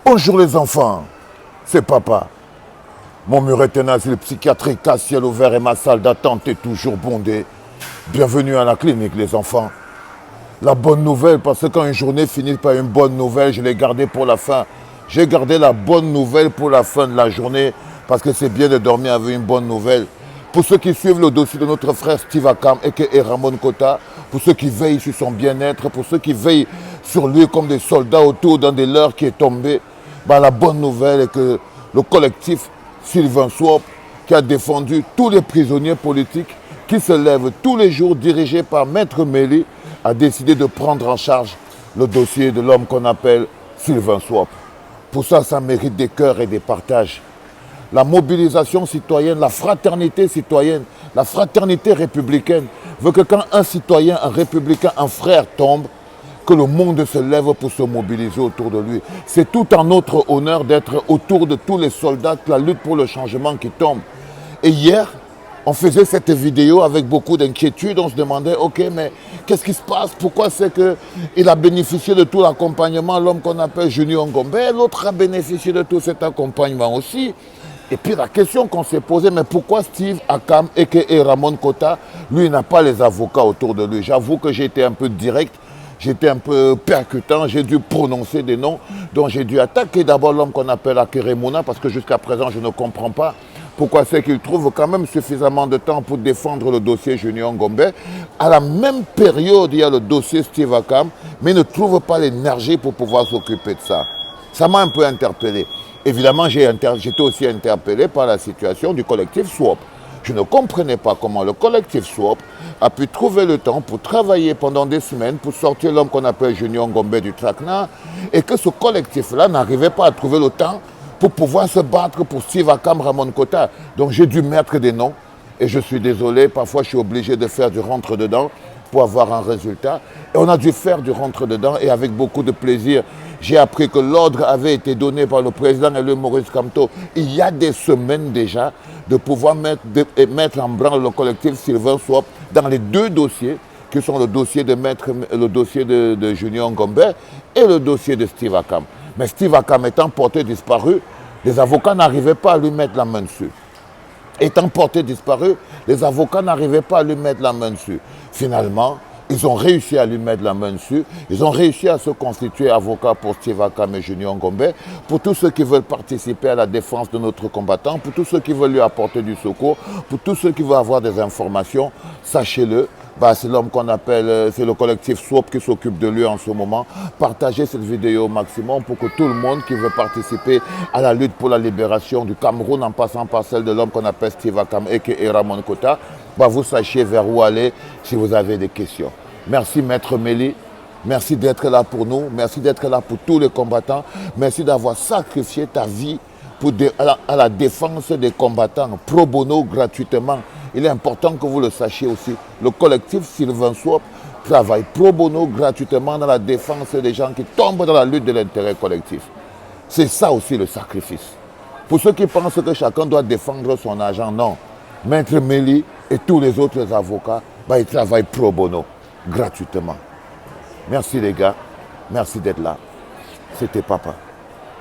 Bonjour les enfants, c'est papa. Mon mur est un asile psychiatrique à ciel ouvert et ma salle d'attente est toujours bondée. Bienvenue à la clinique les enfants. La bonne nouvelle, parce que quand une journée finit par une bonne nouvelle, je l'ai gardée pour la fin. J'ai gardé la bonne nouvelle pour la fin de la journée, parce que c'est bien de dormir avec une bonne nouvelle. Pour ceux qui suivent le dossier de notre frère Steve Akam et Ramon Kota, pour ceux qui veillent sur son bien-être, pour ceux qui veillent sur lui comme des soldats autour d'un des leurs qui est tombé, la bonne nouvelle est que le collectif Sylvain Swap, qui a défendu tous les prisonniers politiques, qui se lèvent tous les jours, dirigé par Maître Méli, a décidé de prendre en charge le dossier de l'homme qu'on appelle Sylvain Swap. Pour ça, ça mérite des cœurs et des partages. La mobilisation citoyenne, la fraternité citoyenne, la fraternité républicaine veut que quand un citoyen, un républicain, un frère tombe, que le monde se lève pour se mobiliser autour de lui. C'est tout en notre honneur d'être autour de tous les soldats de la lutte pour le changement qui tombe. Et hier, on faisait cette vidéo avec beaucoup d'inquiétude. On se demandait, ok, mais qu'est-ce qui se passe? Pourquoi c'est qu'il a bénéficié de tout l'accompagnement, l'homme qu'on appelle Junior Ngombe? L'autre a bénéficié de tout cet accompagnement aussi. Et puis la question qu'on s'est posée, mais pourquoi Steve Akam et Ramon Kota, lui, n'a pas les avocats autour de lui? J'avoue que j'ai été un peu direct. J'étais un peu percutant, j'ai dû prononcer des noms, donc j'ai dû attaquer d'abord l'homme qu'on appelle Akeremouna, parce que jusqu'à présent, je ne comprends pas pourquoi c'est qu'il trouve quand même suffisamment de temps pour défendre le dossier Junior Ngombe. À la même période, il y a le dossier Steve Akam, mais il ne trouve pas l'énergie pour pouvoir s'occuper de ça. Ça m'a un peu interpellé. Évidemment, j'étais aussi interpellé par la situation du collectif SWAP. Je ne comprenais pas comment le collectif SWAP a pu trouver le temps pour travailler pendant des semaines pour sortir l'homme qu'on appelle Junior Ngombe du Trakna et que ce collectif-là n'arrivait pas à trouver le temps pour pouvoir se battre pour Steve Akam, Ramon Kota. Donc j'ai dû mettre des noms et je suis désolé, parfois je suis obligé de faire du rentre-dedans pour avoir un résultat. Et on a dû faire du rentre-dedans et avec beaucoup de plaisir. J'ai appris que l'ordre avait été donné par le président et le Maurice Kamto il y a des semaines déjà de pouvoir mettre en branle le collectif Sylvain Swap dans les deux dossiers qui sont le dossier de Junior Ngombe et le dossier de Steve Akam. Mais Steve Akam étant porté disparu, les avocats n'arrivaient pas à lui mettre la main dessus. Étant porté disparu, les avocats n'arrivaient pas à lui mettre la main dessus. Finalement, ils ont réussi à lui mettre la main dessus. Ils ont réussi à se constituer avocat pour Steve Akam et Junior Ngombe, pour tous ceux qui veulent participer à la défense de notre combattant, pour tous ceux qui veulent lui apporter du secours, pour tous ceux qui veulent avoir des informations, sachez-le. C'est l'homme qu'on appelle, c'est le collectif SWAP qui s'occupe de lui en ce moment. Partagez cette vidéo au maximum pour que tout le monde qui veut participer à la lutte pour la libération du Cameroun en passant par celle de l'homme qu'on appelle Steve Akam et Ramon Kota, vous sachiez vers où aller si vous avez des questions. Merci Maître Méli, merci d'être là pour nous, merci d'être là pour tous les combattants, merci d'avoir sacrifié ta vie à la défense des combattants pro bono gratuitement. Il est important que vous le sachiez aussi. Le collectif Sylvain Swap travaille pro bono gratuitement dans la défense des gens qui tombent dans la lutte de l'intérêt collectif. C'est ça aussi le sacrifice. Pour ceux qui pensent que chacun doit défendre son argent, non. Maître Méli et tous les autres avocats, ils travaillent pro bono gratuitement. Merci les gars, merci d'être là. C'était papa.